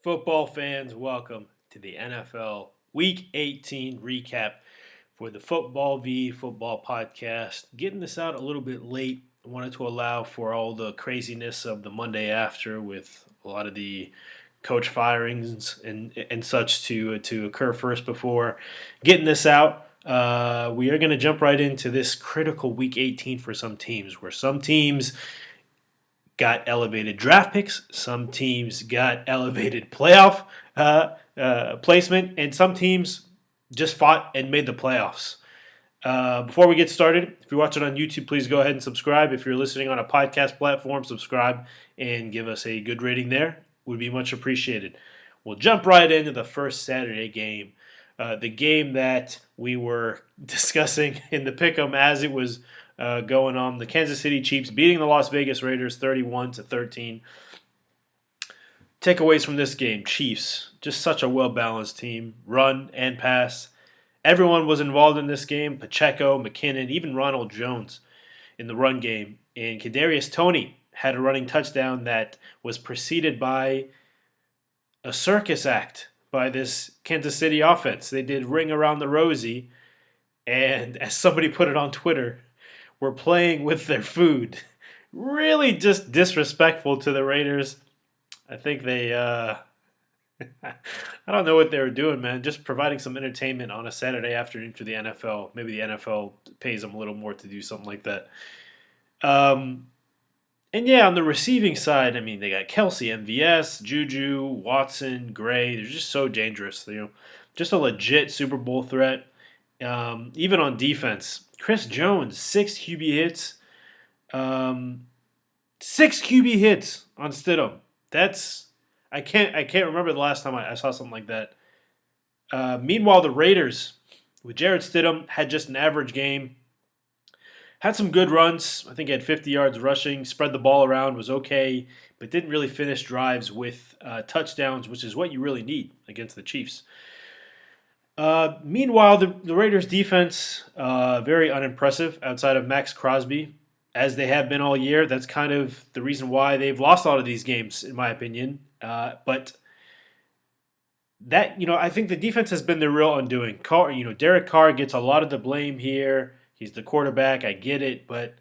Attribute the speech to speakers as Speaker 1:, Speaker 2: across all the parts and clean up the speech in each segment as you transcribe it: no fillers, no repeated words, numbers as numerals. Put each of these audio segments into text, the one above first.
Speaker 1: Football fans, welcome to the NFL Week 18 recap for the Football v Football podcast. Getting this out a little bit late. I wanted to allow for all the craziness of the Monday after with a lot of the coach firings and such to occur first before getting this out. We are going to jump right into this critical Week 18 for some teams, where some teams got elevated draft picks, some teams got elevated playoff placement, and some teams just fought and made the playoffs. Before we get started, if you're watching on YouTube, please go ahead and subscribe. If you're listening on a podcast platform, subscribe and give us a good rating there. Would be much appreciated. We'll jump right into the first Saturday game, the game that we were discussing in the pick'em as it was going on. The Kansas City Chiefs beating the Las Vegas Raiders 31-13. Takeaways from this game: Chiefs, just such a well-balanced team, run and pass. Everyone was involved in this game. Pacheco, McKinnon, even Ronald Jones in the run game. And Kadarius Toney had a running touchdown that was preceded by a circus act by this Kansas City offense. They did Ring Around the Rosie, and as somebody put it on Twitter, were playing with their food. Really just disrespectful to the Raiders. I think they, I don't know what they were doing, man. Just providing some entertainment on a Saturday afternoon for the NFL. Maybe the NFL pays them a little more to do something like that. And yeah, on the receiving side, I mean, they got Kelsey, MVS, Juju, Watson, Gray. They're just so dangerous. Just a legit Super Bowl threat. Even on defense, Chris Jones, 6 QB hits. 6 QB hits on Stidham. I can't remember the last time I saw something like that. Meanwhile, the Raiders with Jarrett Stidham had just an average game. Had some good runs. I think he had 50 yards rushing. Spread the ball around, was okay, but didn't really finish drives with touchdowns, which is what you really need against the Chiefs. Meanwhile, the Raiders' defense, very unimpressive outside of Max Crosby, as they have been all year. That's kind of the reason why they've lost a lot of these games, in my opinion. But that, I think the defense has been the real undoing. Derek Carr gets a lot of the blame here. He's the quarterback. I get it, but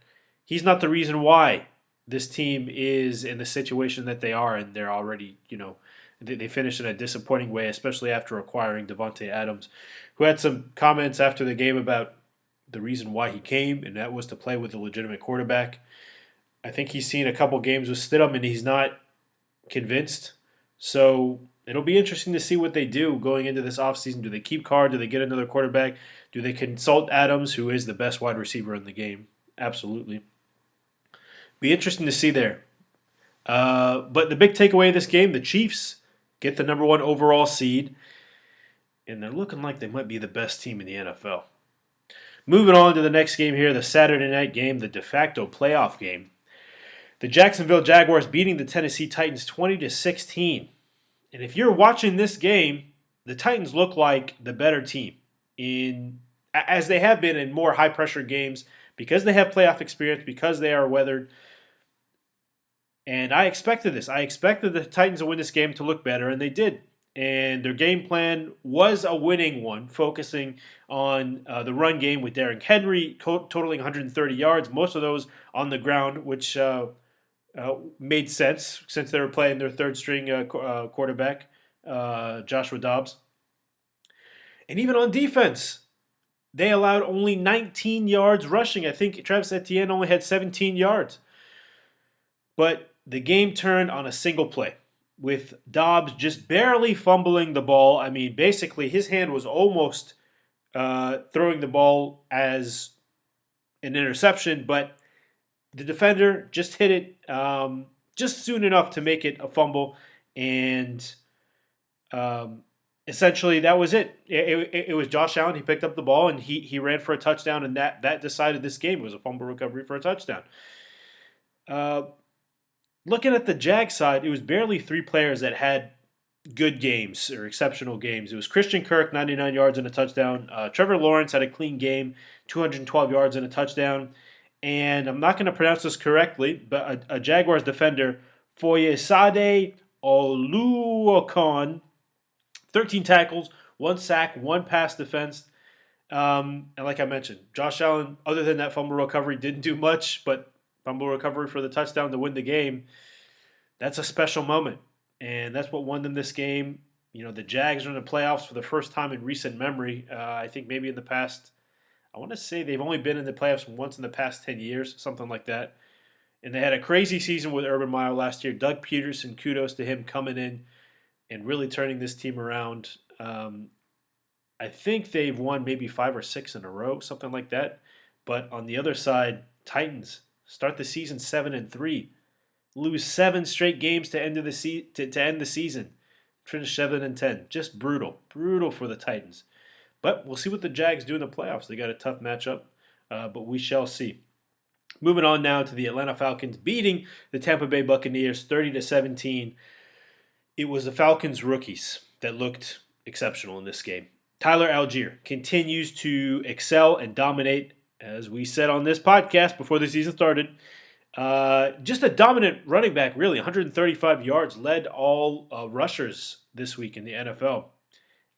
Speaker 1: he's not the reason why this team is in the situation that they are, and they're already, they finished in a disappointing way, especially after acquiring Devontae Adams, who had some comments after the game about the reason why he came, and that was to play with a legitimate quarterback. I think he's seen a couple games with Stidham, and he's not convinced. So it'll be interesting to see what they do going into this offseason. Do they keep Carr? Do they get another quarterback? Do they consult Adams, who is the best wide receiver in the game? Absolutely. Be interesting to see there. But the big takeaway of this game, the Chiefs get the number 1 overall seed, and they're looking like they might be the best team in the NFL. Moving on to the next game here, the Saturday night game, the de facto playoff game. The Jacksonville Jaguars beating the Tennessee Titans 20-16. And if you're watching this game, the Titans look like the better team, as they have been in more high-pressure games, because they have playoff experience, because they are weathered. And I expected this. I expected the Titans to win this game to look better, and they did. And their game plan was a winning one, focusing on the run game with Derrick Henry totaling 130 yards, most of those on the ground, which made sense since they were playing their third-string quarterback, Joshua Dobbs. And even on defense, they allowed only 19 yards rushing. I think Travis Etienne only had 17 yards. But the game turned on a single play, with Dobbs just barely fumbling the ball. I mean, basically, his hand was almost throwing the ball as an interception, but the defender just hit it just soon enough to make it a fumble, and essentially that was it. It was Josh Allen. He picked up the ball, and he ran for a touchdown, and that decided this game. It was a fumble recovery for a touchdown. Looking at the Jag side, it was barely 3 players that had good games or exceptional games. It was Christian Kirk, 99 yards and a touchdown. Trevor Lawrence had a clean game, 212 yards and a touchdown. And I'm not going to pronounce this correctly, but a Jaguars defender, Foyesade Oluokon, 13 tackles, one sack, one pass defense. And like I mentioned, Josh Allen, other than that fumble recovery, didn't do much, but fumble recovery for the touchdown to win the game, that's a special moment. And that's what won them this game. You know, the Jags are in the playoffs for the first time in recent memory. I think maybe in the past, I want to say they've only been in the playoffs once in the past 10 years, something like that. And they had a crazy season with Urban Meyer last year. Doug Peterson, kudos to him coming in and really turning this team around. I think they've won maybe 5 or 6 in a row, something like that. But on the other side, Titans start the season 7-3, lose 7 straight games to to end the season, finish 7-10. Just brutal, brutal for the Titans. But we'll see what the Jags do in the playoffs. They got a tough matchup, but we shall see. Moving on now to the Atlanta Falcons beating the Tampa Bay Buccaneers 30-17. It was the Falcons rookies that looked exceptional in this game. Tyler Algier continues to excel and dominate, as we said on this podcast before the season started. Just a dominant running back, really. 135 yards, led all rushers this week in the NFL.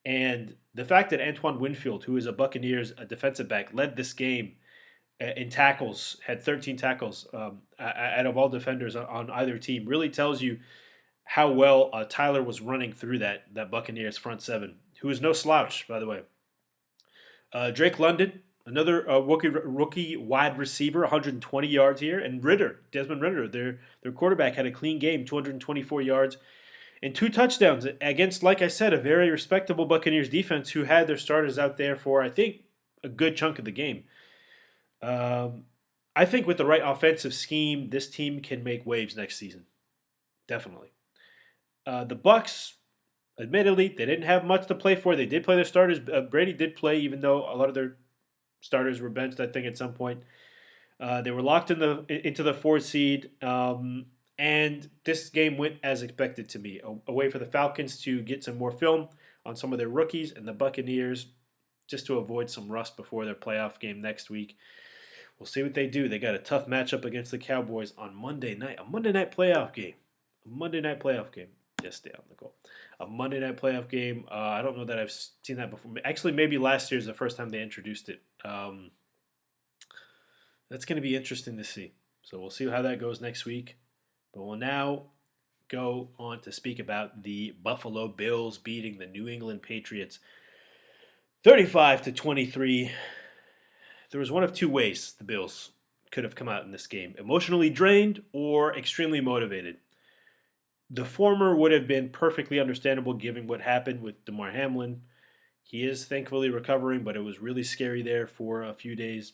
Speaker 1: And the fact that Antoine Winfield, who is a Buccaneers a defensive back, led this game in tackles, had 13 tackles out of all defenders on either team, really tells you how well Tyler was running through that Buccaneers front seven, who is no slouch, by the way. Drake London, another rookie wide receiver, 120 yards here, and Desmond Ritter, their quarterback, had a clean game, 224 yards and 2 touchdowns against, like I said, a very respectable Buccaneers defense who had their starters out there for, I think, a good chunk of the game. I think with the right offensive scheme, this team can make waves next season. Definitely. The Bucks, admittedly, they didn't have much to play for. They did play their starters. Brady did play, even though a lot of their starters were benched, I think, at some point. They were locked into the 4th seed. And this game went as expected to me. A way for the Falcons to get some more film on some of their rookies, and the Buccaneers just to avoid some rust before their playoff game next week. We'll see what they do. They got a tough matchup against the Cowboys on Monday night. A Monday night playoff game. A Monday night playoff game. Yes, stay on the goal. A Monday night playoff game. I don't know that I've seen that before. Actually, maybe last year is the first time they introduced it. That's going to be interesting to see. So we'll see how that goes next week. But we'll now go on to speak about the Buffalo Bills beating the New England Patriots 35-23. There was one of 2 ways the Bills could have come out in this game: emotionally drained or extremely motivated. The former would have been perfectly understandable given what happened with Damar Hamlin. He is thankfully recovering, but it was really scary there for a few days.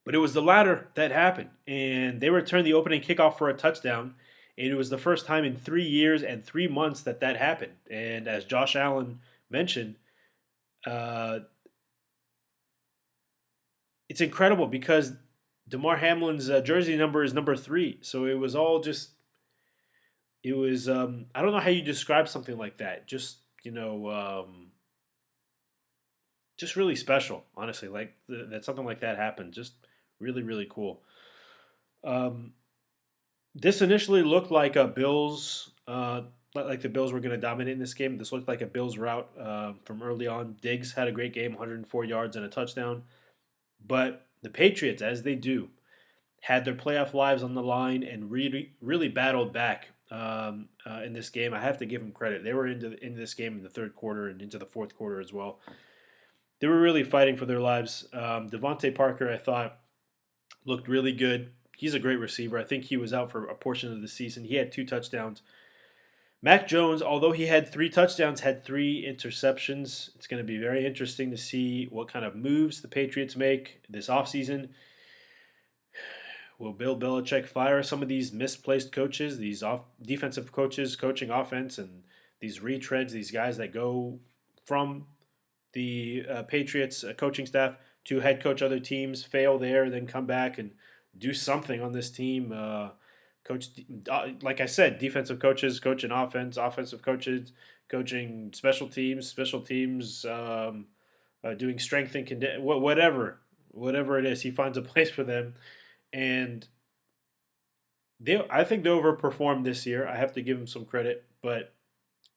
Speaker 1: But it was the latter that happened, and they returned the opening kickoff for a touchdown, and it was the first time in 3 years and 3 months that happened. And as Josh Allen mentioned, it's incredible because Damar Hamlin's jersey number is number 3, so it was all just it was I don't know how you describe something like that. Just just really special, honestly. Like that something like that happened. Just really, really cool. Um, this initially looked like a Bills, like the Bills were going to dominate in this game. This looked like a Bills route from early on. Diggs had a great game, 104 yards and a touchdown. But the Patriots, as they do, had their playoff lives on the line and really, really battled back in this game. I have to give them credit. They were into this game in the 3rd quarter and into the 4th quarter as well. They were really fighting for their lives. Devontae Parker, I thought, looked really good. He's a great receiver. I think he was out for a portion of the season. He had 2 touchdowns. Mac Jones, although he had 3 touchdowns, had 3 interceptions. It's going to be very interesting to see what kind of moves the Patriots make this offseason. Will Bill Belichick fire some of these misplaced coaches, these defensive coaches coaching offense, and these retreads, these guys that go from the Patriots coaching staff to head coach other teams, fail there, then come back and do something on this team. Coach, like I said, defensive coaches coaching offense, offensive coaches coaching special teams, doing strength and whatever it is. He finds a place for them, and I think they overperformed this year. I have to give them some credit, but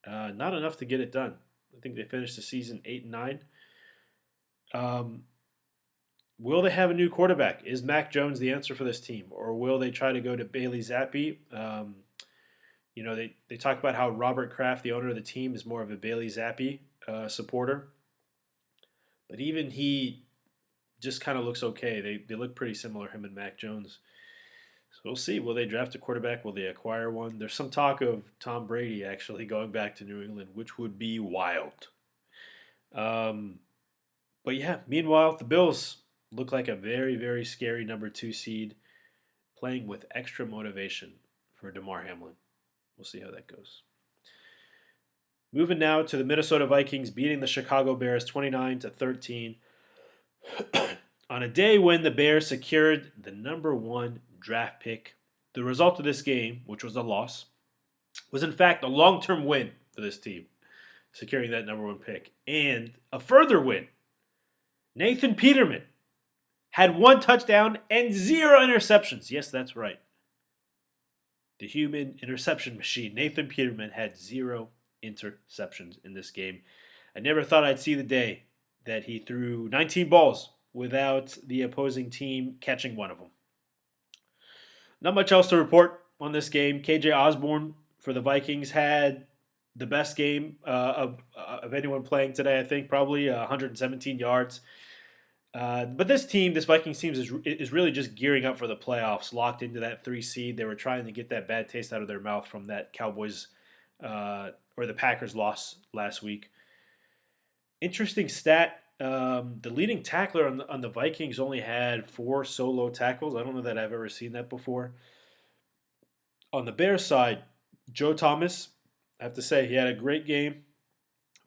Speaker 1: not enough to get it done. I think they finished the season 8-9. Um, will they have a new quarterback? Is Mac Jones the answer for this team, or will they try to go to Bailey Zappi? They talk about how Robert Kraft, the owner of the team, is more of a Bailey Zappi supporter, but even he just kind of looks okay. They look pretty similar, him and Mac Jones. So we'll see. Will they draft a quarterback? Will they acquire one? There's some talk of Tom Brady actually going back to New England, which would be wild. Um, but yeah, meanwhile, the Bills look like a very, very scary number two seed, playing with extra motivation for DeMar Hamlin. We'll see how that goes. Moving now to the Minnesota Vikings beating the Chicago Bears 29-13 on a day when the Bears secured the number one draft pick. The result of this game, which was a loss, was in fact a long-term win for this team, securing that number one pick. And a further win. Nathan Peterman had one touchdown and zero interceptions. Yes, that's right. The human interception machine. Nathan Peterman had zero interceptions in this game. I never thought I'd see the day that he threw 19 balls without the opposing team catching one of them. Not much else to report on this game. KJ Osborne for the Vikings had the best game of anyone playing today. I think probably 117 yards. But this Vikings team is really just gearing up for the playoffs, locked into that 3 seed. They were trying to get that bad taste out of their mouth from that Cowboys or the Packers loss last week. Interesting stat. The leading tackler on the Vikings only had 4 solo tackles. I don't know that I've ever seen that before. On the Bears side, Joe Thomas, I have to say, he had a great game.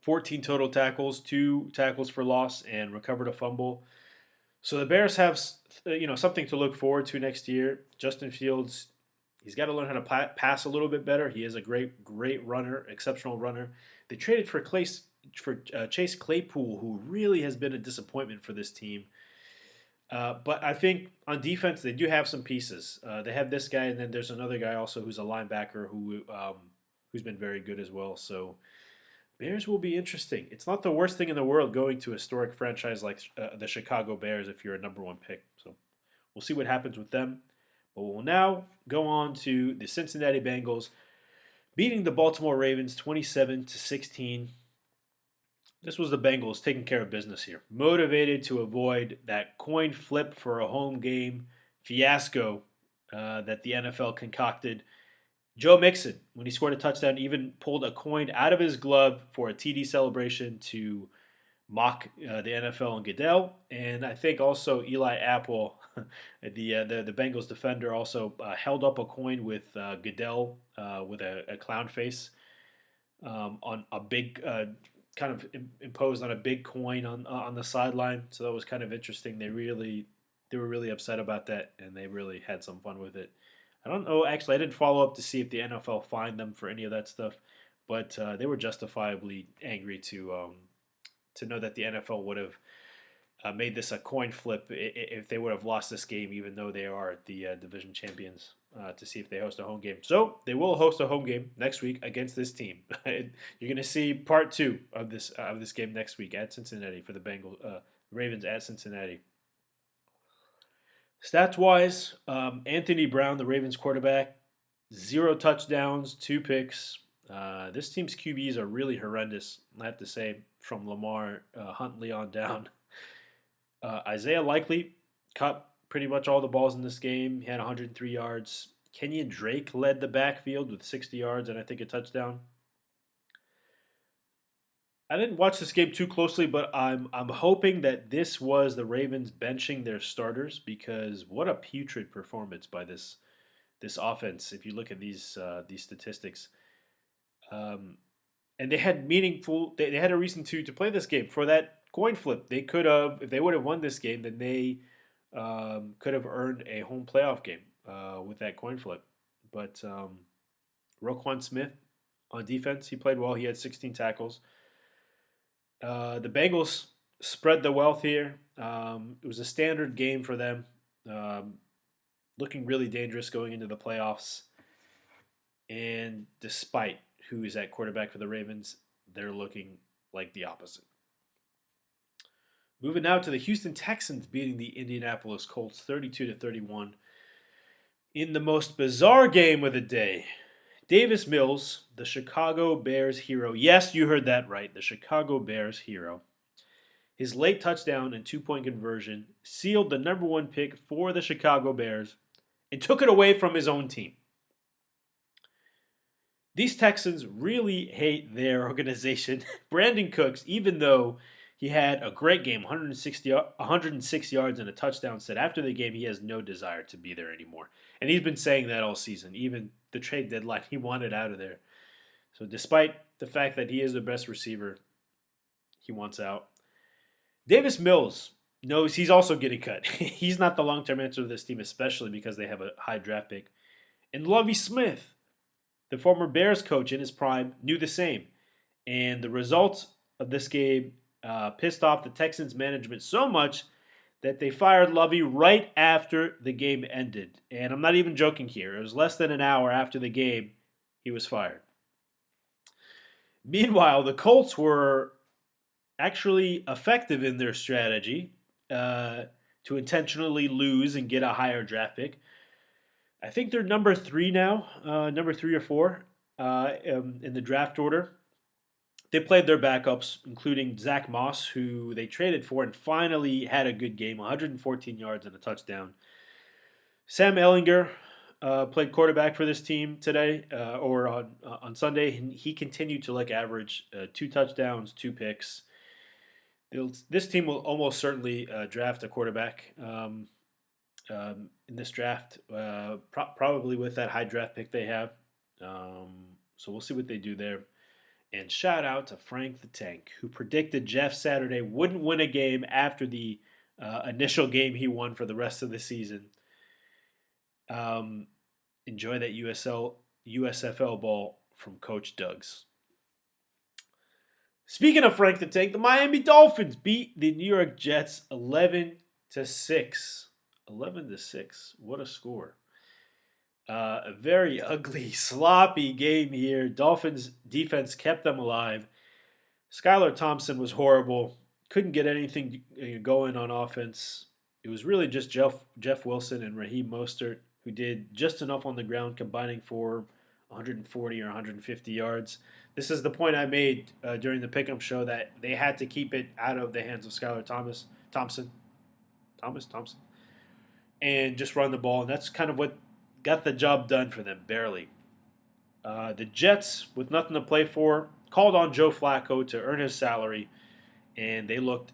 Speaker 1: 14 total tackles, 2 tackles for loss, and recovered a fumble. So the Bears have something to look forward to next year. Justin Fields, he's got to learn how to pass a little bit better. He is a great runner, exceptional runner. They traded for Chase Claypool, who really has been a disappointment for this team. But I think on defense they do have some pieces. They have this guy, and then there's another guy also who's a linebacker who's been very good as well. So Bears will be interesting. It's not the worst thing in the world going to a historic franchise like the Chicago Bears if you're a number one pick. So we'll see what happens with them. But we'll now go on to the Cincinnati Bengals beating the Baltimore Ravens 27-16. This was the Bengals taking care of business here, motivated to avoid that coin flip for a home game fiasco that the NFL concocted. Joe Mixon, when he scored a touchdown, even pulled a coin out of his glove for a TD celebration to mock the NFL and Goodell. And I think also Eli Apple, the Bengals defender, also held up a coin with Goodell with a clown face on a big kind of imposed on a big coin on the sideline. So that was kind of interesting. They were really upset about that, and they really had some fun with it. I don't know. Actually, I didn't follow up to see if the NFL fined them for any of that stuff, but they were justifiably angry to know that the NFL would have made this a coin flip if they would have lost this game, even though they are the division champions, to see if they host a home game. So they will host a home game next week against this team. You're going to see part 2 of this game next week at Cincinnati for the Bengals, Ravens at Cincinnati. Stats-wise, Anthony Brown, the Ravens quarterback, 0 touchdowns, 2 picks. This team's QBs are really horrendous, I have to say, from Lamar Huntley on down. Isaiah Likely caught pretty much all the balls in this game. He had 103 yards. Kenyon Drake led the backfield with 60 yards and I think a touchdown. I didn't watch this game too closely, but I'm hoping that this was the Ravens benching their starters because what a putrid performance by this offense. If you look at these statistics, and they had they had a reason to play this game for that coin flip. They could have, if they would have won this game, then they could have earned a home playoff game with that coin flip. But Roquan Smith on defense, he played well. He had 16 tackles. The Bengals spread the wealth here. It was a standard game for them. looking really dangerous going into the playoffs. And despite who is at quarterback for the Ravens, they're looking like the opposite. Moving now to the Houston Texans beating the Indianapolis Colts 32 to 31 in the most bizarre game of the day. Davis Mills, the Chicago Bears hero. Yes, you heard that right. The Chicago Bears hero. His late touchdown and 2-point conversion sealed the number one pick for the Chicago Bears and took it away from his own team. These Texans really hate their organization. Brandon Cooks, even though he had a great game, 106 yards and a touchdown, said after the game he has no desire to be there anymore. And he's been saying that all season. Even the trade deadline, he wanted out of there. So despite the fact that he is the best receiver, he wants out. Davis Mills knows he's also getting cut. He's not the long-term answer to this team, especially because they have a high draft pick. And Lovie Smith, the former Bears coach in his prime, knew the same. And the results of this game pissed off the Texans management so much that they fired Lovie right after the game ended. And I'm not even joking here. It was less than an hour after the game he was fired. Meanwhile, the Colts were actually effective in their strategy to intentionally lose and get a higher draft pick. I think they're number 3 now, number 3 or 4 in the draft order. They played their backups, including Zach Moss, who they traded for and finally had a good game, 114 yards and a touchdown. Sam Ehlinger played quarterback for this team today or on Sunday, and he continued to look average, 2 touchdowns, 2 picks. This team will almost certainly draft a quarterback in this draft, probably with that high draft pick they have. So we'll see what they do there. And shout out to Frank the Tank, who predicted Jeff Saturday wouldn't win a game after the initial game he won for the rest of the season. Enjoy that USFL ball from Coach Doug's. Speaking of Frank the Tank, the Miami Dolphins beat the New York Jets 11-6. 11-6. What a score. A very ugly, sloppy game here. Dolphins defense kept them alive. Skylar Thompson was horrible. Couldn't get anything going on offense. It was really just Jeff Wilson and Raheem Mostert who did just enough on the ground, combining for 140 or 150 yards. This is the point I made during the Pick'em show that they had to keep it out of the hands of Skylar Thompson, and just run the ball. And that's kind of what got the job done for them, barely. The Jets, with nothing to play for, called on Joe Flacco to earn his salary, and they looked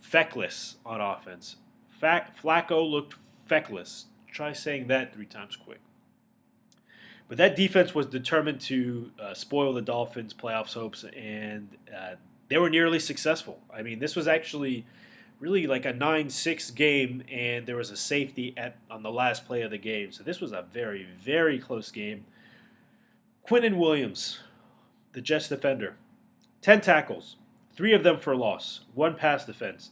Speaker 1: feckless on offense. Flacco looked feckless. Try saying that 3 times quick. But that defense was determined to spoil the Dolphins' playoffs hopes, and they were nearly successful. I mean, this was actually really like a 9-6 game, and there was a safety on the last play of the game. So this was a very, very close game. Quinnen Williams, the Jets defender, 10 tackles, 3 of them for loss, 1 pass defense.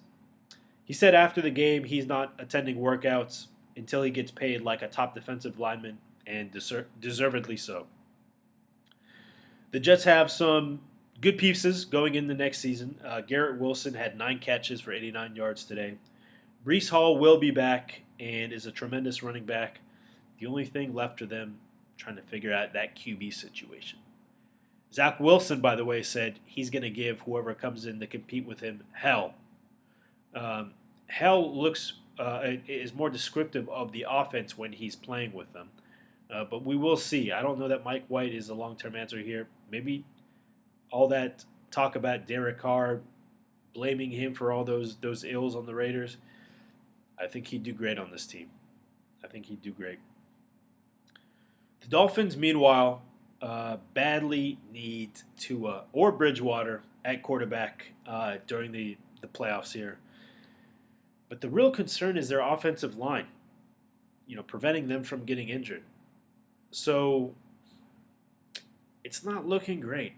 Speaker 1: He said after the game he's not attending workouts until he gets paid like a top defensive lineman, and deservedly so. The Jets have some good pieces going into next season. Garrett Wilson had 9 catches for 89 yards today. Breece Hall will be back and is a tremendous running back. The only thing left for them, trying to figure out that QB situation. Zach Wilson, by the way, said he's going to give whoever comes in to compete with him hell. Hell is more descriptive of the offense when he's playing with them. But we will see. I don't know that Mike White is the long-term answer here. Maybe all that talk about Derek Carr, blaming him for all those ills on the Raiders, I think he'd do great on this team. I think he'd do great. The Dolphins, meanwhile, badly need Tua or Bridgewater at quarterback during the playoffs here. But the real concern is their offensive line, preventing them from getting injured. So it's not looking great.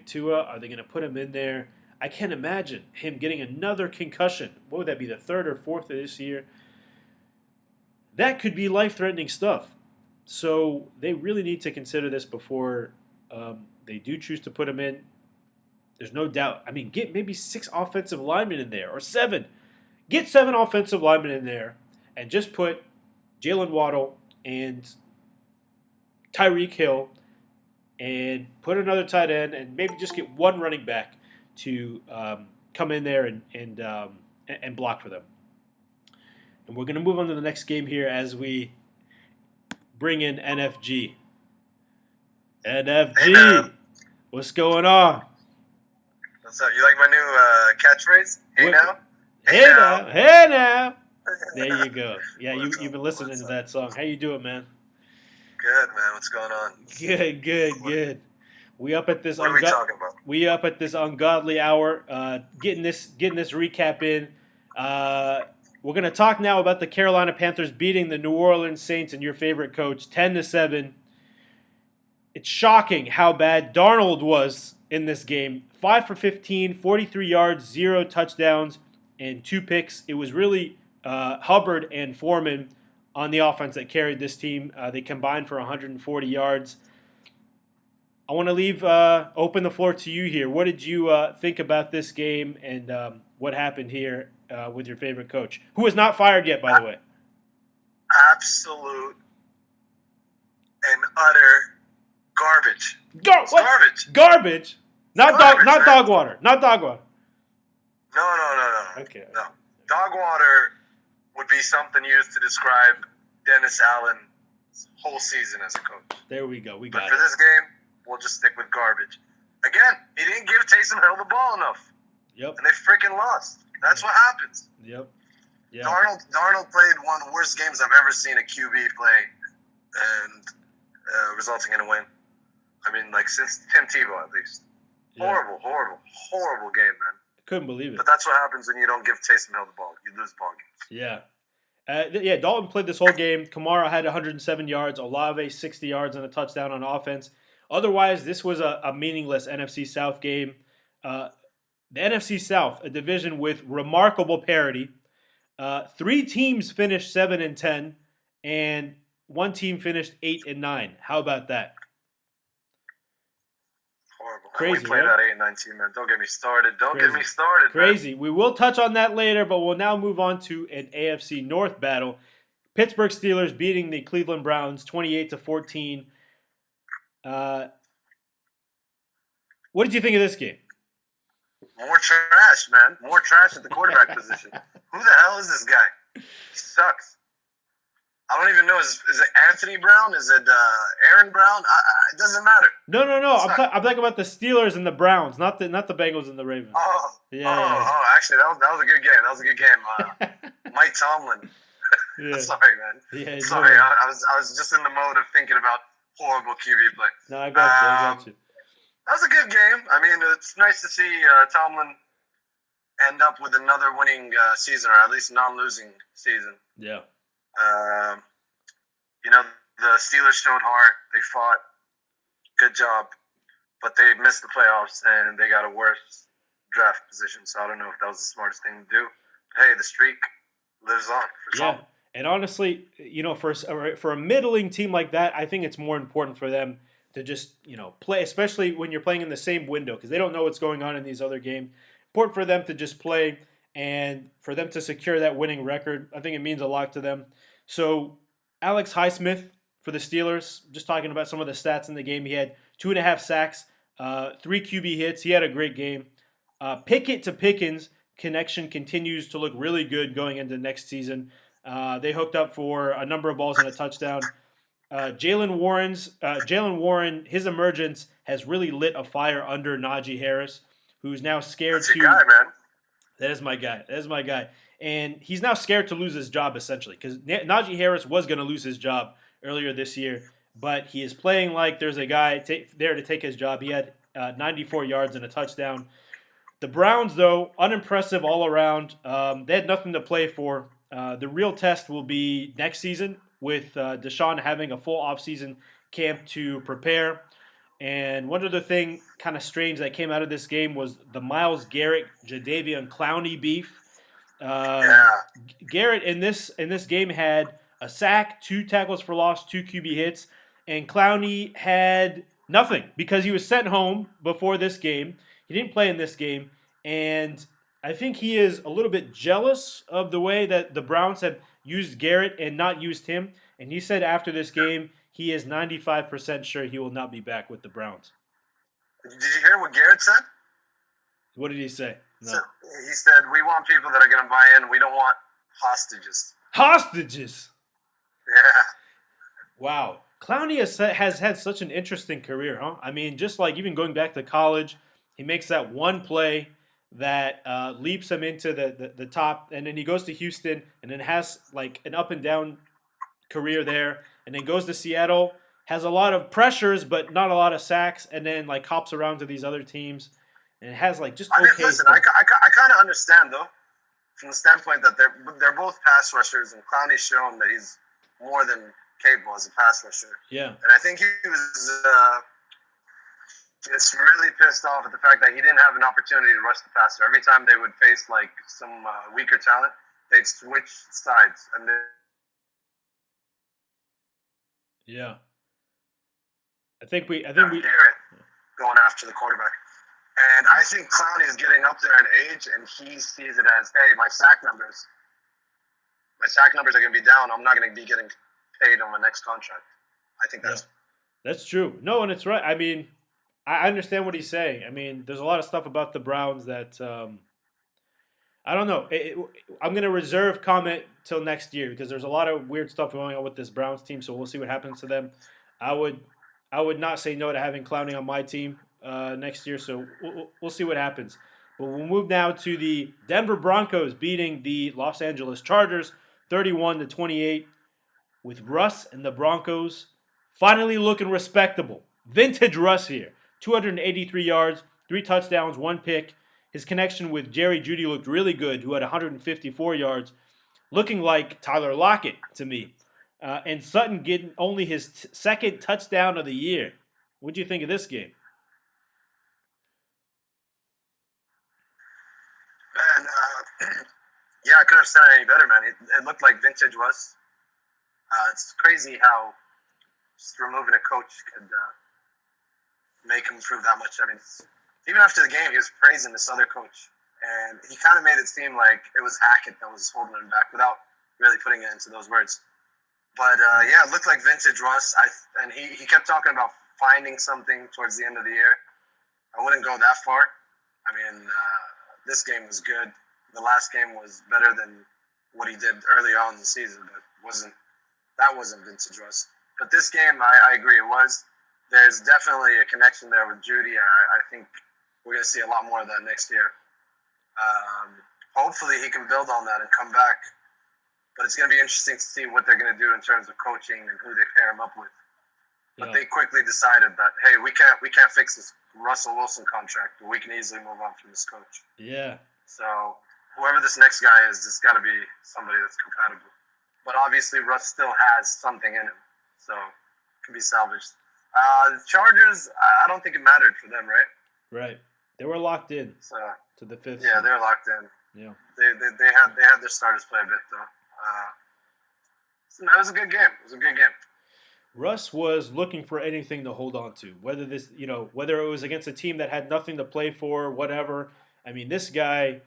Speaker 1: Tua, are they going to put him in there? I can't imagine him getting another concussion. What would that be, the 3rd or 4th of this year? That could be life-threatening stuff. So they really need to consider this before they do choose to put him in. There's no doubt. I mean, get maybe 6 offensive linemen in there or 7. Get 7 offensive linemen in there and just put Jalen Waddle and Tyreek Hill and put another tight end and maybe just get one running back to come in there and block for them. And we're going to move on to the next game here as we bring in NFG.
Speaker 2: Hey now,
Speaker 1: NFG, what's going on?
Speaker 2: what's up? You like my new catchphrase? Hey
Speaker 1: What?
Speaker 2: now, hey
Speaker 1: Hey now,
Speaker 2: now.
Speaker 1: hey now. There you go. Yeah, you've been listening
Speaker 2: What's
Speaker 1: to
Speaker 2: up?
Speaker 1: that song. How you doing, man?
Speaker 2: Good man. What's going on?
Speaker 1: Good, good,
Speaker 2: What
Speaker 1: good. We up at this
Speaker 2: What are we talking about?
Speaker 1: we up at this ungodly hour. Getting this recap in. We're gonna talk now about the Carolina Panthers beating the New Orleans Saints and your favorite coach 10-7. It's shocking how bad Darnold was in this game. 5 for 15, 43 yards, 0 touchdowns, and 2 picks. It was really Hubbard and Foreman on the offense that carried this team. They combined for 140 yards. I want to leave open the floor to you here. What did you think about this game and what happened here with your favorite coach, who is not fired yet, by the way?
Speaker 2: Absolute and utter garbage. It's
Speaker 1: What?
Speaker 2: garbage.
Speaker 1: Garbage.
Speaker 2: Garbage,
Speaker 1: Not
Speaker 2: man.
Speaker 1: dog water. Not dog water.
Speaker 2: No.
Speaker 1: Okay.
Speaker 2: No. Dog water would be something used to describe Dennis Allen's whole season as a coach.
Speaker 1: There we go. We
Speaker 2: But
Speaker 1: got
Speaker 2: for
Speaker 1: it.
Speaker 2: this game, we'll just stick with garbage. Again, he didn't give Taysom Hill the ball enough,
Speaker 1: Yep.
Speaker 2: and they freaking lost. That's what happens.
Speaker 1: Yep. Yeah.
Speaker 2: Darnold played one of the worst games I've ever seen a QB play, and resulting in a win. I mean, like since Tim Tebow at least.
Speaker 1: Yeah.
Speaker 2: Horrible game, man.
Speaker 1: Couldn't believe it.
Speaker 2: But that's what happens when you don't give Taysom Hill the ball. You lose ball games.
Speaker 1: Yeah. Yeah, Dalton played this whole game. Kamara had 107 yards, Olave 60 yards and a touchdown on offense. Otherwise, this was a meaningless NFC South game. The NFC South, a division with remarkable parity. 3 teams finished 7-10, and one team finished 8-9. How about that?
Speaker 2: Horrible.
Speaker 1: Crazy,
Speaker 2: And we played
Speaker 1: right?
Speaker 2: that 8-19, man. Don't get me started. Don't
Speaker 1: Crazy.
Speaker 2: get me started, man.
Speaker 1: Crazy. We will touch on that later, but we'll now move on to an AFC North battle. Pittsburgh Steelers beating the Cleveland Browns 28-14. What did you think of this game?
Speaker 2: More trash, man. More trash at the quarterback position. Who the hell is this guy? He sucks. I don't even know. Is it Anthony Brown? Is it Aaron Brown? It doesn't matter.
Speaker 1: No. I'm talking about the Steelers and the Browns, not the Bengals and the Ravens. Yeah.
Speaker 2: Actually, that was a good game. That was a good game. Mike Tomlin.
Speaker 1: Yeah.
Speaker 2: Sorry, man.
Speaker 1: Yeah,
Speaker 2: Sorry,
Speaker 1: no.
Speaker 2: I was just in the mode of thinking about horrible QB play.
Speaker 1: No, I got you.
Speaker 2: That was a good game. I mean, it's nice to see Tomlin end up with another winning season, or at least non-losing season.
Speaker 1: Yeah.
Speaker 2: You know, the Steelers showed heart. They fought. Good job. But they missed the playoffs, and they got a worse draft position. So I don't know if that was the smartest thing to do. But hey, the streak lives on for some.
Speaker 1: Yeah. And honestly, for a middling team like that, I think it's more important for them to just, play, especially when you're playing in the same window, because they don't know what's going on in these other games. Important for them to just play and for them to secure that winning record. I think it means a lot to them. So Alex Highsmith for the Steelers, just talking about some of the stats in the game. He had 2.5 sacks, 3 QB hits. He had a great game. Pickett to Pickens connection continues to look really good going into next season. They hooked up for a number of balls and a touchdown. Jalen Warren, his emergence has really lit a fire under Najee Harris, who's now scared
Speaker 2: That's your guy, man.
Speaker 1: That is my guy. And he's now scared to lose his job, essentially, because Najee Harris was going to lose his job earlier this year, but he is playing like there's a guy there to take his job. He had 94 yards and a touchdown. The Browns, though, unimpressive all around. They had nothing to play for. The real test will be next season with Deshaun having a full offseason camp to prepare. And one other thing kind of strange that came out of this game was the Myles Garrett, Jadeveon Clowney beef.
Speaker 2: Yeah.
Speaker 1: Garrett in this game had a sack, two tackles for loss, two QB hits, and Clowney had nothing because he was sent home before this game. He didn't play in this game, and I think he is a little bit jealous of the way that the Browns have used Garrett and not used him. And he said after this game, he is 95% sure he will not be back with the Browns.
Speaker 2: Did you hear what Garrett said?
Speaker 1: What did he say?
Speaker 2: So
Speaker 1: No.
Speaker 2: he said, "We want people that are going to buy in. We don't want hostages."
Speaker 1: Hostages.
Speaker 2: Yeah.
Speaker 1: Wow. Clowney has had such an interesting career, huh? I mean, just like even going back to college, he makes that one play that leaps him into the top, and then he goes to Houston, and then has like an up and down career there, and then goes to Seattle, has a lot of pressures, but not a lot of sacks, and then like hops around to these other teams, and has like just
Speaker 2: I mean,
Speaker 1: okay
Speaker 2: listen,
Speaker 1: stuff.
Speaker 2: I kind of understand though, from the standpoint that they're both pass rushers, and Clowney's shown that he's more than capable as a pass rusher.
Speaker 1: Yeah,
Speaker 2: And I think he was just really pissed off at the fact that he didn't have an opportunity to rush the passer. Every time they would face like some weaker talent, they'd switch sides, and they
Speaker 1: yeah. I think
Speaker 2: have
Speaker 1: we,
Speaker 2: Garrett going after the quarterback. And I think Clowney is getting up there in age, and he sees it as, hey, my sack numbers are going to be down. I'm not going to be getting paid on my next contract. I think
Speaker 1: yeah,
Speaker 2: that's
Speaker 1: that's true. No, and it's right. I mean, I understand what he's saying. I mean, there's a lot of stuff about the Browns that I don't know. I'm going to reserve comment till next year because there's a lot of weird stuff going on with this Browns team. So we'll see what happens to them. I would I would not say no to having Clowney on my team next year. So we'll see what happens. But we'll move now to the Denver Broncos beating the Los Angeles Chargers 31-28 with Russ and the Broncos finally looking respectable. Vintage Russ here. 283 yards, 3 touchdowns, 1 pick. His connection with Jerry Jeudy looked really good, who had 154 yards, looking like Tyler Lockett to me. And Sutton getting only his second touchdown of the year. What do you think of this game?
Speaker 2: man. Yeah, I couldn't have said it any better, man. It looked like vintage Russ. It's crazy how just removing a coach could make him improve that much. I mean, even after the game, he was praising this other coach, and he kind of made it seem like it was Hackett that was holding him back without really putting it into those words. But yeah, it looked like vintage Russ. And he kept talking about finding something towards the end of the year. I wouldn't go that far. I mean, this game was good. The last game was better than what he did early on in the season, but wasn't vintage Russ. But this game, I agree, it was. There's definitely a connection there with Judy. I think we're going to see a lot more of that next year. Hopefully he can build on that and come back. But it's going to be interesting to see what they're going to do in terms of coaching and who they pair him up with. But they quickly decided that, hey, we can't fix this Russell Wilson contract, but we can easily move on from this coach.
Speaker 1: Yeah.
Speaker 2: So whoever this next guy is, it's got to be somebody that's compatible. But obviously, Russ still has something in him, so it can be salvaged. The Chargers, I don't think it mattered for them, right?
Speaker 1: Right. They were locked in
Speaker 2: So
Speaker 1: to the fifth.
Speaker 2: yeah,
Speaker 1: seed.
Speaker 2: they're locked in.
Speaker 1: Yeah.
Speaker 2: They had their starters play a bit though. So no, it was a good game. It was a good game.
Speaker 1: Russ was looking for anything to hold on to, whether whether it was against a team that had nothing to play for, whatever. I mean, this guy,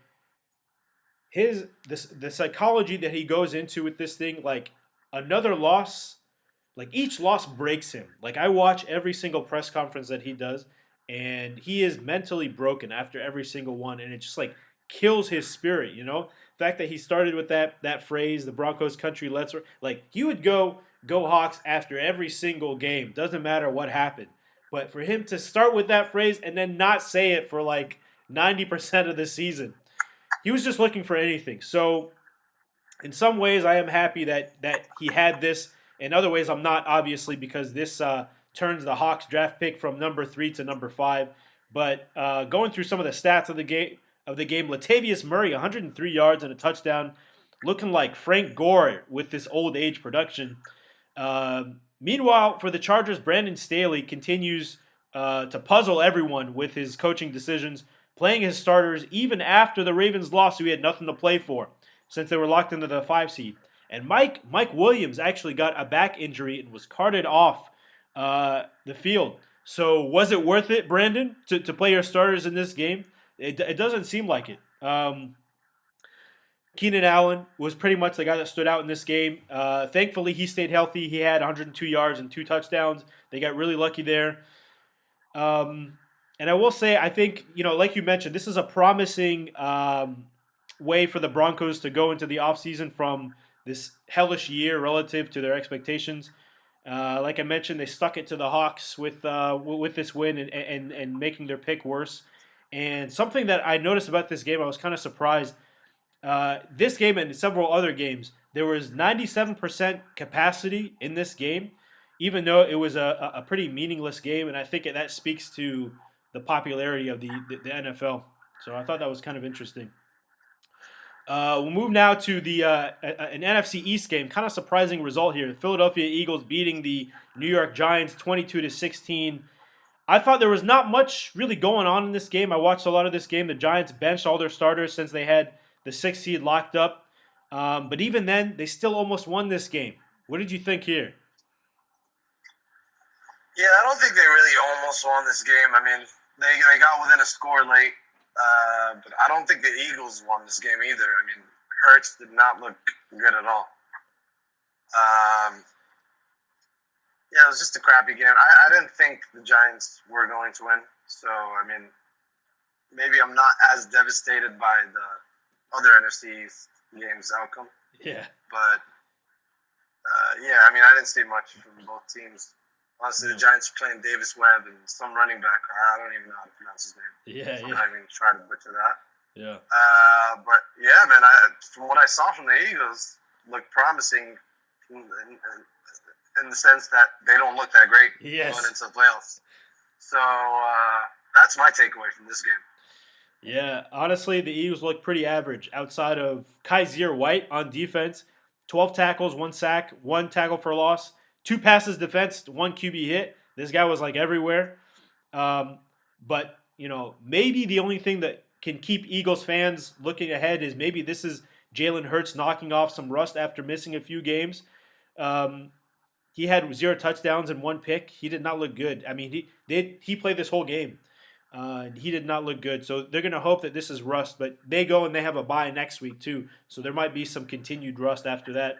Speaker 1: the psychology that he goes into with this thing, like another loss, like each loss breaks him. Like I watch every single press conference that he does, and he is mentally broken after every single one, and it just like kills his spirit. The fact that he started with that phrase, the Broncos country, like he would go Hawks after every single game. Doesn't matter what happened. But for him to start with that phrase and then not say it for like 90% of the season, he was just looking for anything. So in some ways, I am happy that he had this. In other ways, I'm not, obviously, because this turns the Hawks draft pick from number 3 to number 5. But going through some of the stats of the game, Latavius Murray, 103 yards and a touchdown, looking like Frank Gore with this old age production. Meanwhile, for the Chargers, Brandon Staley continues to puzzle everyone with his coaching decisions, playing his starters even after the Ravens lost, who he had nothing to play for since they were locked into the 5 seed. And Mike Williams actually got a back injury and was carted off the field. So was it worth it, Brandon, to play your starters in this game? It doesn't seem like it. Keenan Allen was pretty much the guy that stood out in this game. Thankfully, he stayed healthy. He had 102 yards and 2 touchdowns. They got really lucky there. Um, and I will say, I think, like you mentioned, this is a promising way for the Broncos to go into the offseason from this hellish year relative to their expectations. Like I mentioned, they stuck it to the Hawks with this win and making their pick worse. And something that I noticed about this game, I was kind of surprised. This game and several other games, there was 97% capacity in this game, even though it was a pretty meaningless game. And I think that speaks to the popularity of the NFL. So I thought that was kind of interesting. We'll move now to an NFC East game. Kind of surprising result here. The Philadelphia Eagles beating the New York Giants 22-16. I thought there was not much really going on in this game. I watched a lot of this game. The Giants benched all their starters since they had the sixth seed locked up. But even then, they still almost won this game. What did you think here?
Speaker 2: Yeah, I don't think they really almost won this game. I mean, they got within a score late, but I don't think the Eagles won this game either. I mean, Hurts did not look good at all. Yeah, it was just a crappy game. I didn't think the Giants were going to win. So, I mean, maybe I'm not as devastated by the other NFC games outcome.
Speaker 1: Yeah.
Speaker 2: But, yeah, I mean, I didn't see much from both teams. Honestly, the Giants are playing Davis Webb and some running back. I don't even know how to pronounce his name.
Speaker 1: Yeah,
Speaker 2: I'm not even trying to butcher that.
Speaker 1: Yeah.
Speaker 2: But, yeah, man, from what I saw from the Eagles, looked promising in the sense that they don't look that great going into the playoffs. So that's my takeaway from this game.
Speaker 1: Yeah, honestly, the Eagles look pretty average outside of Kaiser White on defense. 12 tackles, 1 sack, 1 tackle for loss, 2 passes defense, 1 QB hit. This guy was like everywhere. But, maybe the only thing that can keep Eagles fans looking ahead is maybe this is Jalen Hurts knocking off some rust after missing a few games. He had 0 touchdowns and 1 pick. He did not look good. I mean, he played this whole game. He did not look good. So they're going to hope that this is rust. But they go and they have a bye next week too. So there might be some continued rust after that.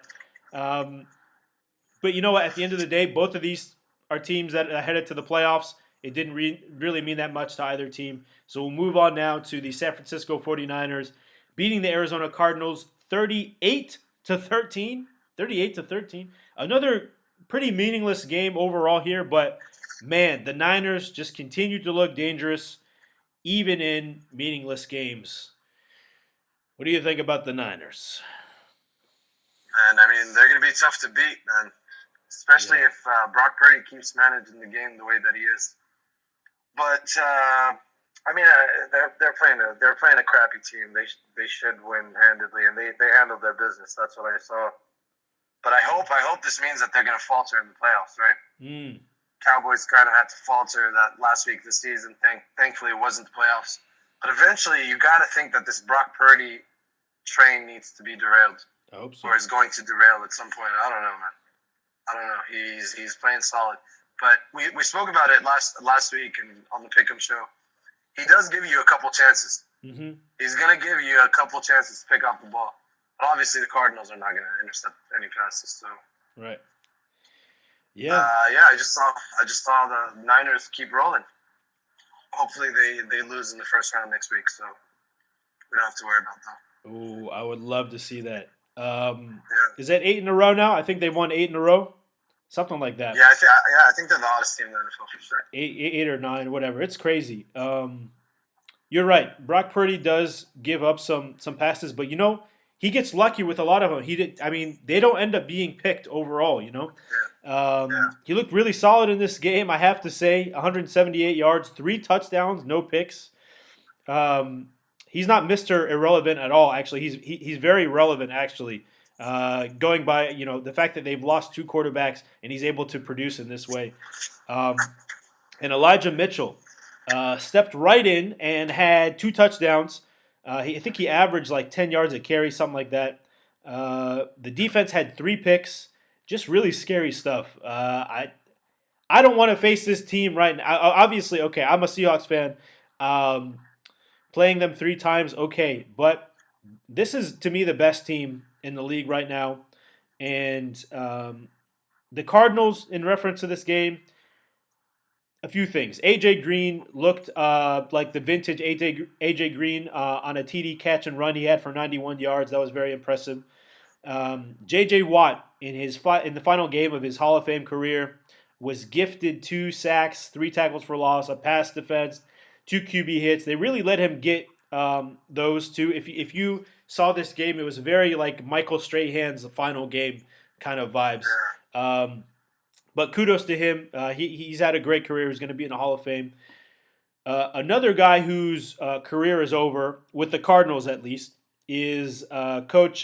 Speaker 1: But you know what? At the end of the day, both of these are teams that are headed to the playoffs. It didn't really mean that much to either team. So we'll move on now to the San Francisco 49ers beating the Arizona Cardinals 38-13. 38-13. Another pretty meaningless game overall here, but man, the Niners just continue to look dangerous even in meaningless games. What do you think about the Niners?
Speaker 2: And I mean, they're going to be tough to beat, man. Especially if Brock Purdy keeps managing the game the way that he is. But I mean, they're playing a crappy team. They should win handedly, and they handled their business. That's what I saw. But I hope this means that they're going to falter in the playoffs, right? Cowboys kind of had to falter that last week of the season. Thankfully, it wasn't the playoffs. But eventually, you got to think that this Brock Purdy train needs to be derailed.
Speaker 1: I hope so.
Speaker 2: Or is going to derail at some point. I don't know, man. I don't know. He's playing solid. But we spoke about it last week and on the Pick'em show. He does give you a couple chances.
Speaker 1: Mm-hmm.
Speaker 2: He's going to give you a couple chances to pick up the ball. But obviously, the Cardinals are not going to intercept any passes. So
Speaker 1: right. Yeah.
Speaker 2: I just saw the Niners keep rolling. Hopefully, they lose in the first round next week, so we don't have to worry about that.
Speaker 1: Oh, I would love to see that. Is that 8 in a row now? I think they've won 8 in a row, something like that.
Speaker 2: Yeah, I think they're the hottest team in the NFL for sure.
Speaker 1: 8 or 9, whatever. It's crazy. You're right. Brock Purdy does give up some passes, but he gets lucky with a lot of them. They don't end up being picked overall. He looked really solid in this game. I have to say, 178 yards, 3 touchdowns, no picks. He's not Mr. Irrelevant at all. Actually, he's very relevant. Actually, going by the fact that they've lost 2 quarterbacks and he's able to produce in this way. And Elijah Mitchell stepped right in and had 2 touchdowns. I think he averaged like 10 yards a carry, something like that. The defense had 3 picks, just really scary stuff. I don't want to face this team right now. Obviously, okay, I'm a Seahawks fan. Um, Playing them 3 times, okay, but this is to me the best team in the league right now. And the Cardinals, in reference to this game, a few things. AJ Green looked like the vintage AJ Green on a TD catch and run he had for 91 yards. That was very impressive. J.J. Watt in the final game of his Hall of Fame career was gifted 2 sacks, 3 tackles for loss, a pass defense, 2 QB hits. They really let him get those two. If you saw this game, it was very like Michael Strahan's final game kind of vibes. Um, but kudos to him. He's had a great career. He's going to be in the Hall of Fame. Another guy whose career is over, with the Cardinals at least, is Coach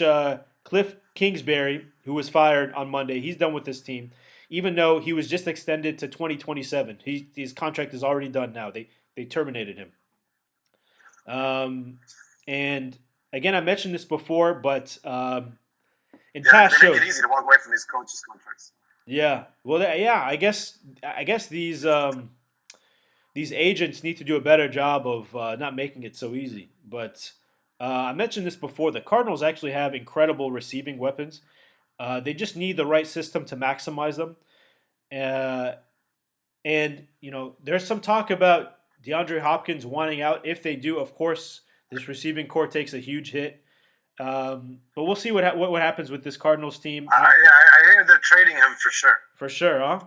Speaker 1: Cliff Kingsbury, who was fired on Monday. He's done with this team, even though he was just extended to 2027. His contract is already done now. They terminated him. And again, I mentioned this before, but in past
Speaker 2: they make
Speaker 1: shows,
Speaker 2: it easy to walk away from these coaches' contracts.
Speaker 1: yeah. Well, yeah. I guess these agents need to do a better job of not making it so easy. But I mentioned this before. The Cardinals actually have incredible receiving weapons. They just need the right system to maximize them. Uh, and there's some talk about DeAndre Hopkins wanting out. If they do, of course, this receiving core takes a huge hit. But we'll see what happens with this Cardinals team.
Speaker 2: I hear they're trading him for sure.
Speaker 1: For sure, huh?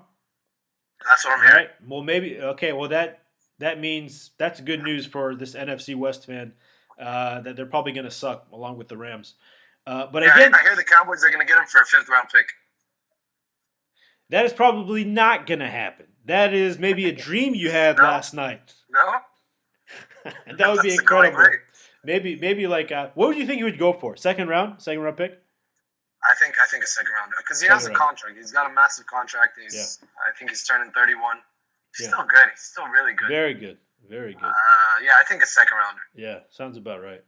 Speaker 2: That's what I'm
Speaker 1: All
Speaker 2: hearing.
Speaker 1: right. Well, maybe okay. Well, that means that's good news for this NFC West fan. That they're probably going to suck along with the Rams. But
Speaker 2: Yeah,
Speaker 1: again,
Speaker 2: I hear the Cowboys are going to get him for a 5th-round pick.
Speaker 1: that is probably not going to happen. That is maybe a dream you had
Speaker 2: No?
Speaker 1: last night.
Speaker 2: No?
Speaker 1: That would be
Speaker 2: That's the going
Speaker 1: incredible.
Speaker 2: rate.
Speaker 1: Maybe like what would you think you would go for? Second round pick.
Speaker 2: I think a 2nd-rounder because he has a
Speaker 1: Second rounder.
Speaker 2: contract. He's got a massive contract. I think he's turning 31. He's
Speaker 1: Yeah.
Speaker 2: still good. He's still really good.
Speaker 1: Very good. Very good.
Speaker 2: Yeah, I think a 2nd-rounder.
Speaker 1: Yeah, sounds about right.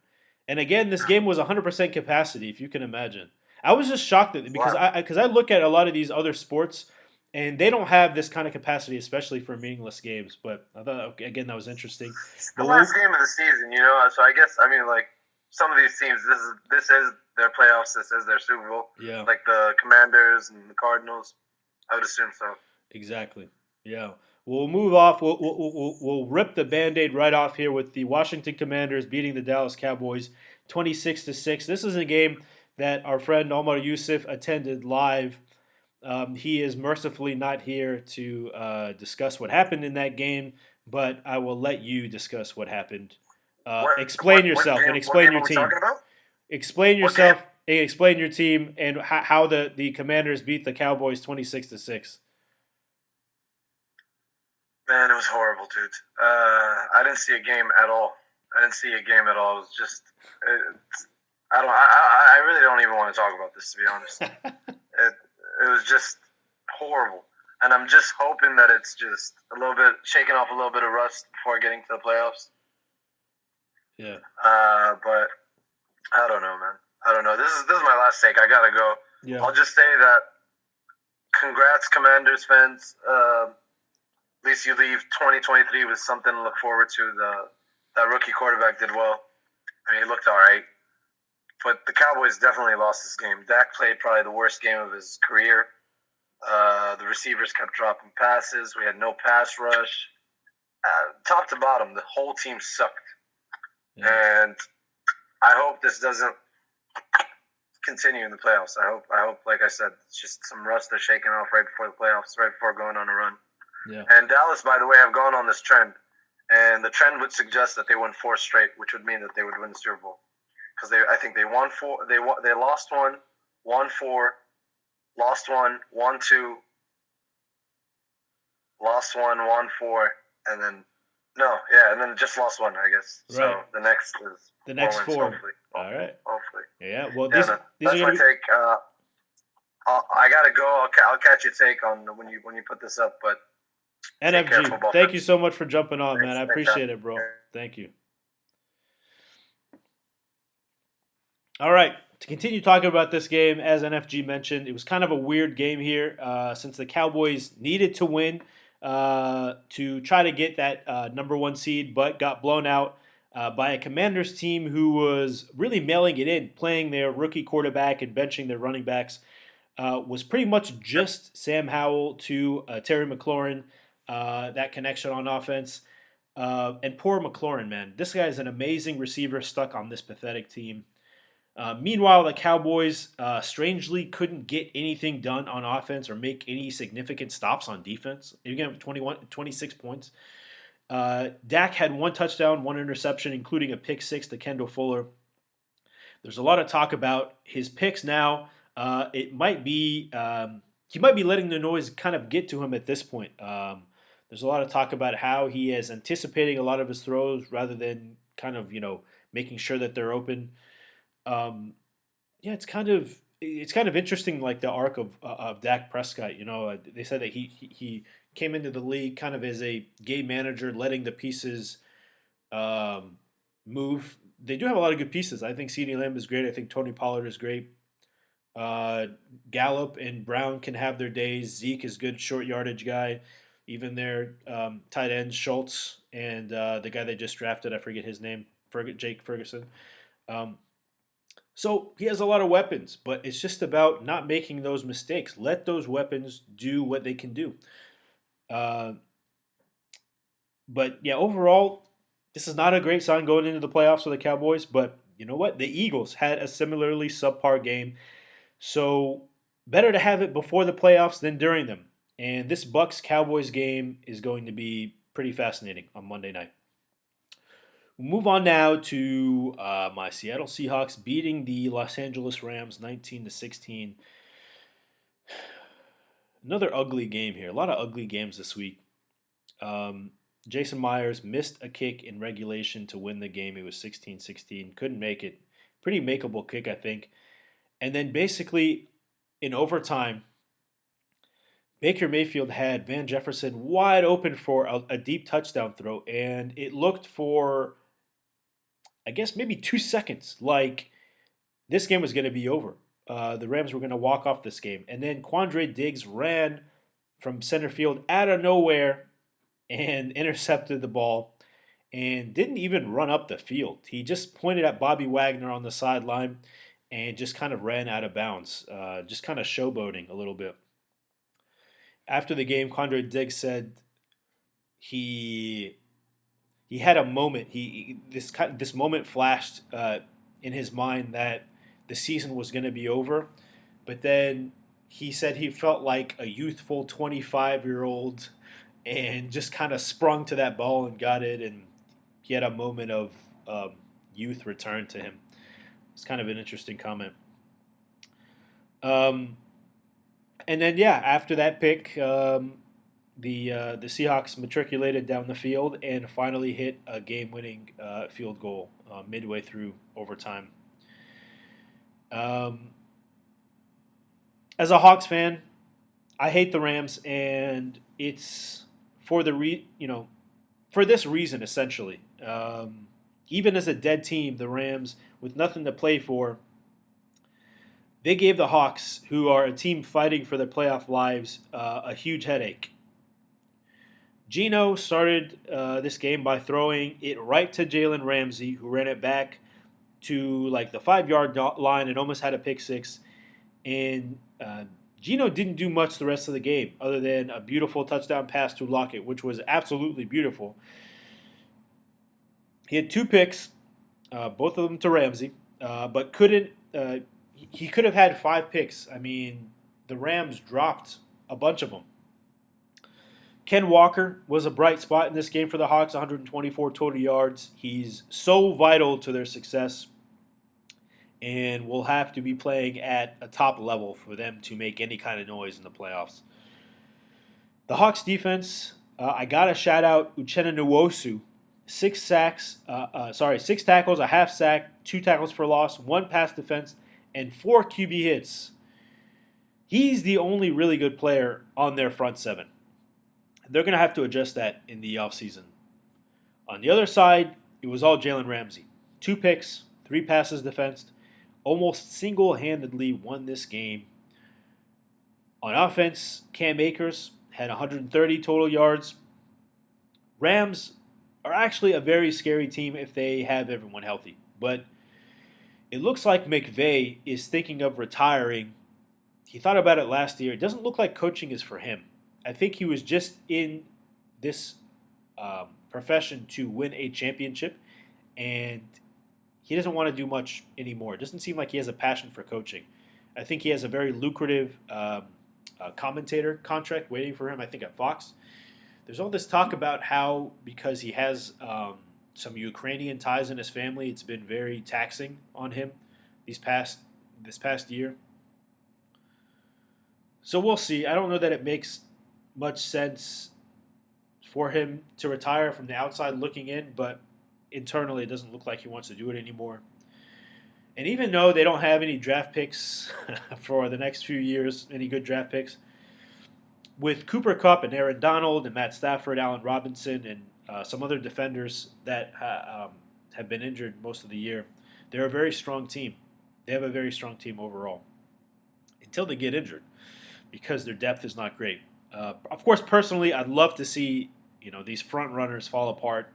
Speaker 1: And again, this game was 100% capacity, if you can imagine. I was just shocked because
Speaker 2: Wow.
Speaker 1: I look at a lot of these other sports and they don't have this kind of capacity, especially for meaningless games. But I thought again that was interesting.
Speaker 2: The
Speaker 1: But
Speaker 2: last game of the season, so I guess like some of these teams, this is their playoffs. This is their Super Bowl.
Speaker 1: yeah,
Speaker 2: Like the Commanders and the Cardinals. I would assume so.
Speaker 1: exactly. Yeah. We'll move off. We'll rip the Band-Aid right off here with the Washington Commanders beating the Dallas Cowboys 26-6. This is a game that our friend Omar Yusuf attended live. He is mercifully not here to discuss what happened in that game, but I will let you discuss what happened. Explain yourself and explain your team. Explain yourself and explain your team and how the Commanders beat the Cowboys 26-6.
Speaker 2: Man, it was horrible, dude. I didn't see a game at all. It was just, I really don't even want to talk about this, to be honest. It was just horrible. And I'm just hoping that it's just a little bit, shaking off a little bit of rust before getting to the playoffs.
Speaker 1: Yeah.
Speaker 2: But I don't know, man. I don't know. This is my last take. I gotta go.
Speaker 1: Yeah.
Speaker 2: I'll just say that congrats, Commanders fans. At least you leave 2023 with something to look forward to. That rookie quarterback did well. I mean, he looked all right. But the Cowboys definitely lost this game. Dak played probably the worst game of his career. The receivers kept dropping passes. We had no pass rush. Top to bottom, the whole team sucked. Yeah. And I hope this doesn't continue in the playoffs. I hope, like I said, it's just some rust they're shaking off right before the playoffs, right before going on a run.
Speaker 1: Yeah.
Speaker 2: And Dallas, by the way, have gone on this trend. And the trend would suggest that they won 4 straight, which would mean that they would win the Super Bowl. Because I think they won 4. They lost 1, won 4, lost 1, won 2, lost 1, won 4, and then and then just lost 1, I guess.
Speaker 1: Right.
Speaker 2: So the next is
Speaker 1: the next 4.
Speaker 2: Hopefully.
Speaker 1: All right.
Speaker 2: Hopefully.
Speaker 1: Yeah. Well,
Speaker 2: That's my take. I gotta go. I'll catch your take on when you put this up. But
Speaker 1: NFG, thank you so much for jumping on, man. I appreciate it, bro. Thank you. All right. To continue talking about this game, as NFG mentioned, it was kind of a weird game here since the Cowboys needed to win to try to get that number one seed, but got blown out by a Commanders team who was really mailing it in, playing their rookie quarterback and benching their running backs. Was pretty much just Sam Howell to Terry McLaurin, that connection on offense. And poor McLaurin, man. This guy is an amazing receiver stuck on this pathetic team. Meanwhile, the Cowboys strangely couldn't get anything done on offense or make any significant stops on defense. Again, 26 points. Dak had one touchdown, one interception, including a pick six to Kendall Fuller. There's a lot of talk about his picks now. It might be he might be letting the noise kind of get to him at this point. There's a lot of talk about how he is anticipating a lot of his throws rather than kind of making sure that they're open. Um, yeah, it's kind of interesting, like the arc of Dak Prescott. They said that he came into the league kind of as a game manager, letting the pieces um, move. They do have a lot of good pieces. I think CeeDee Lamb is great. I think Tony Pollard is great. Uh, Gallup and Brown can have their days. Zeke is good, short yardage guy. Even their tight ends, Schultz, and the guy they just drafted, I forget his name, Jake Ferguson. Um, so he has a lot of weapons, but it's just about not making those mistakes. Let those weapons do what they can do. Uh, but yeah, overall, this is not a great sign going into the playoffs for the Cowboys. But you know what? The Eagles had a similarly subpar game, so better to have it before the playoffs than during them. And this Bucks Cowboys game is going to be pretty fascinating on Monday night. We'll move on now to my Seattle Seahawks beating the Los Angeles Rams 19-16. Another ugly game here. A lot of ugly games this week. Um, Jason Myers missed a kick in regulation to win the game. It was 16-16. Couldn't make it. Pretty makeable kick, I think. And then basically in overtime, Baker Mayfield had Van Jefferson wide open for a deep touchdown throw, and it looked for, I guess, maybe 2 seconds like this game was going to be over. The Rams were going to walk off this game. And then Quandre Diggs ran from center field out of nowhere and intercepted the ball and didn't even run up the field. He just pointed at Bobby Wagner on the sideline and just kind of ran out of bounds, just kind of showboating a little bit. After the game, Quandre Diggs said he he had a moment. This moment flashed in his mind that the season was going to be over, but then he said he felt like a youthful 25-year-old and just kind of sprung to that ball and got it, and he had a moment of youth return to him. It's kind of an interesting comment. Um, and then yeah, after that pick, the Seahawks matriculated down the field and finally hit a game-winning field goal midway through overtime. Um, as a Hawks fan, I hate the Rams, and it's for for this reason essentially. Even as a dead team, the Rams with nothing to play for, they gave the Hawks, who are a team fighting for their playoff lives, a huge headache. Geno started this game by throwing it right to Jalen Ramsey, who ran it back to like the 5 yard line and almost had a pick six. And Geno didn't do much the rest of the game other than a beautiful touchdown pass to Lockett, which was absolutely beautiful. He had two picks, both of them to Ramsey, but couldn't. He could have had five picks. I mean, the Rams dropped a bunch of them. Ken Walker was a bright spot in this game for the Hawks, 124 total yards. He's so vital to their success and will have to be playing at a top level for them to make any kind of noise in the playoffs. The Hawks defense, I got to shout out Uchenna Nwosu. 6 tackles, a half sack, 2 tackles for loss, 1 pass defense, and 4 QB hits. He's the only really good player on their front seven. They're going to have to adjust that in the offseason. On the other side, it was all Jalen Ramsey. 2 picks, 3 passes defensed, almost single-handedly won this game. On offense, Cam Akers had 130 total yards. Rams are actually a very scary team if they have everyone healthy. But it looks like McVay is thinking of retiring. He thought about it last year. It doesn't look like coaching is for him. I think he was just in this profession to win a championship, and he doesn't want to do much anymore. It doesn't seem like he has a passion for coaching. I think he has a very lucrative commentator contract waiting for him, I think, at Fox. There's all this talk about how, because he has some Ukrainian ties in his family, it's been very taxing on him these past this past year. So we'll see. I don't know that it makes much sense for him to retire from the outside looking in, but internally it doesn't look like he wants to do it anymore. And even though they don't have any draft picks for the next few years, any good draft picks, with Cooper Kupp and Aaron Donald and Matt Stafford, Allen Robinson, and some other defenders that have been injured most of the year, they're a very strong team. They have a very strong team overall until they get injured because their depth is not great. Of course, personally, I'd love to see these front runners fall apart,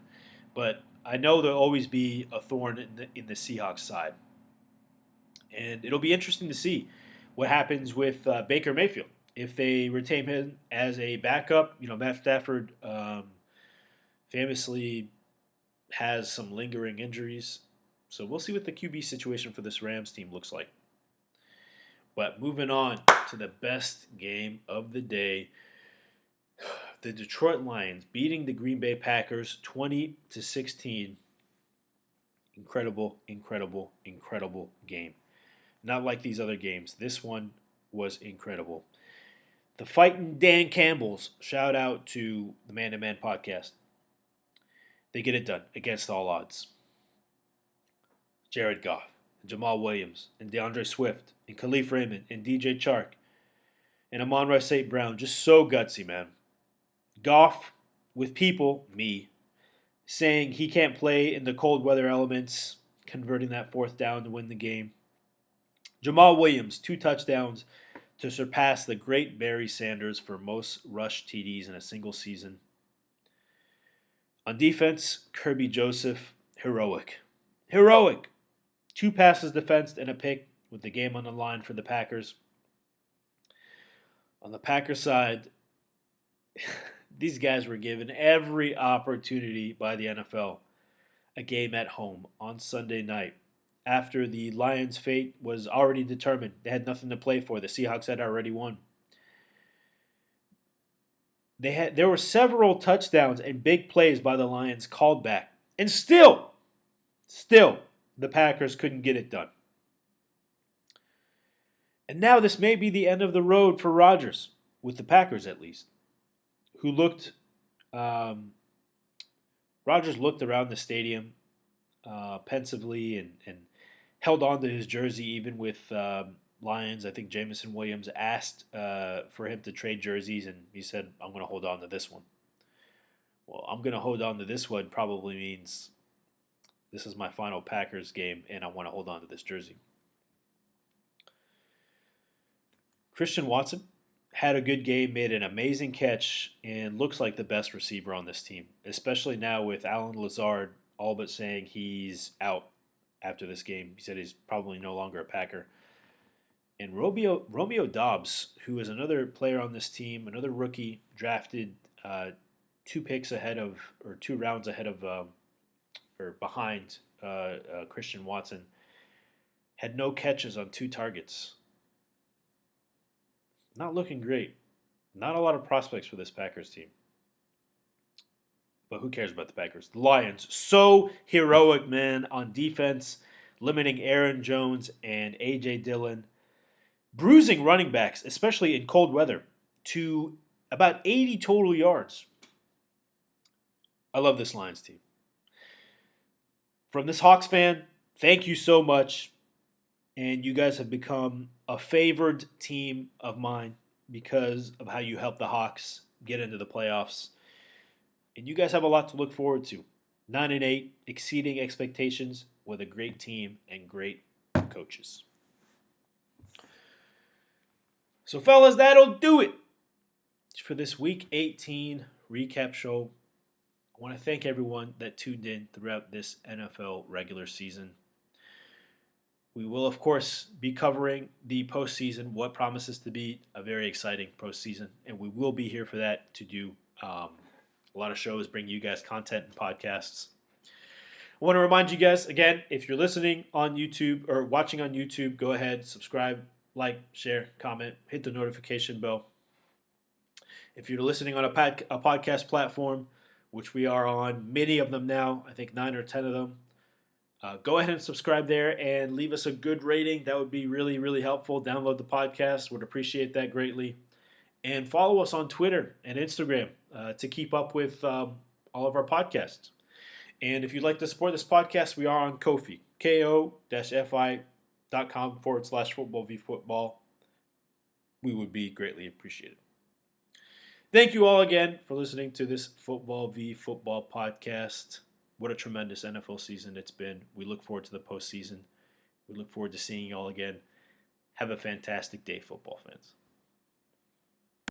Speaker 1: but I know there'll always be a thorn in the Seahawks side, and it'll be interesting to see what happens with Baker Mayfield if they retain him as a backup. Matt Stafford famously has some lingering injuries, so we'll see what the QB situation for this Rams team looks like. But moving on to the best game of the day, the Detroit Lions beating the Green Bay Packers 20-16. Incredible, incredible, incredible game. Not like these other games. This one was incredible. The fighting Dan Campbells, shout out to the Man to Man podcast. They get it done against all odds. Jared Goff, and Jamal Williams, and DeAndre Swift, and Khalif Raymond, and DJ Chark, and Amon-Ra St. Brown. Just so gutsy, man. Goff, with people, me, saying he can't play in the cold weather elements, converting that fourth down to win the game. Jamal Williams, 2 touchdowns to surpass the great Barry Sanders for most rush TDs in a single season. On defense, Kirby Joseph, heroic. Heroic! 2 passes defensed and a pick with the game on the line for the Packers. On the Packers side, these guys were given every opportunity by the NFL. A game at home on Sunday night. After the Lions' fate was already determined, they had nothing to play for. The Seahawks had already won. There were several touchdowns and big plays by the Lions called back. And still, the Packers couldn't get it done. And now this may be the end of the road for Rodgers, with the Packers at least, who looked. Rodgers looked around the stadium pensively and held on to his jersey even with Lions. I think Jameson Williams asked for him to trade jerseys, and he said, "I'm going to hold on to this one." Well, I'm going to hold on to this one probably means this is my final Packers game, and I want to hold on to this jersey. Christian Watson had a good game, made an amazing catch, and looks like the best receiver on this team, especially now with Alan Lazard all but saying he's out after this game. He said he's probably no longer a Packer. And Romeo Doubs, who is another player on this team, another rookie, drafted 2 picks ahead of, or 2 rounds ahead of, or behind Christian Watson, had no catches on 2 targets. Not looking great. Not a lot of prospects for this Packers team. But who cares about the Packers? The Lions, so heroic, man, on defense, limiting Aaron Jones and A.J. Dillon, bruising running backs, especially in cold weather, to about 80 total yards. I love this Lions team. From this Hawks fan, thank you so much. And you guys have become a favored team of mine because of how you helped the Hawks get into the playoffs. And you guys have a lot to look forward to. 9-8, exceeding expectations with a great team and great coaches. So, fellas, that'll do it for this Week 18 recap show. I want to thank everyone that tuned in throughout this NFL regular season. We will, of course, be covering the postseason, what promises to be a very exciting postseason, and we will be here for that to do a lot of shows, bring you guys content and podcasts. I want to remind you guys, again, if you're listening on YouTube or watching on YouTube, go ahead, subscribe, like, share, comment, hit the notification bell. If you're listening on a podcast platform, which we are on many of them now, I think 9 or 10 of them, go ahead and subscribe there and leave us a good rating. That would be really, really helpful. Download the podcast. Would appreciate that greatly. And follow us on Twitter and Instagram to keep up with all of our podcasts. And if you'd like to support this podcast, we are on Ko-fi, ko-fi.com/football. We would be greatly appreciated. Thank you all again for listening to this Football v Football podcast. What a tremendous NFL season it's been. We look forward to the postseason. We look forward to seeing you all again. Have a fantastic day, football fans.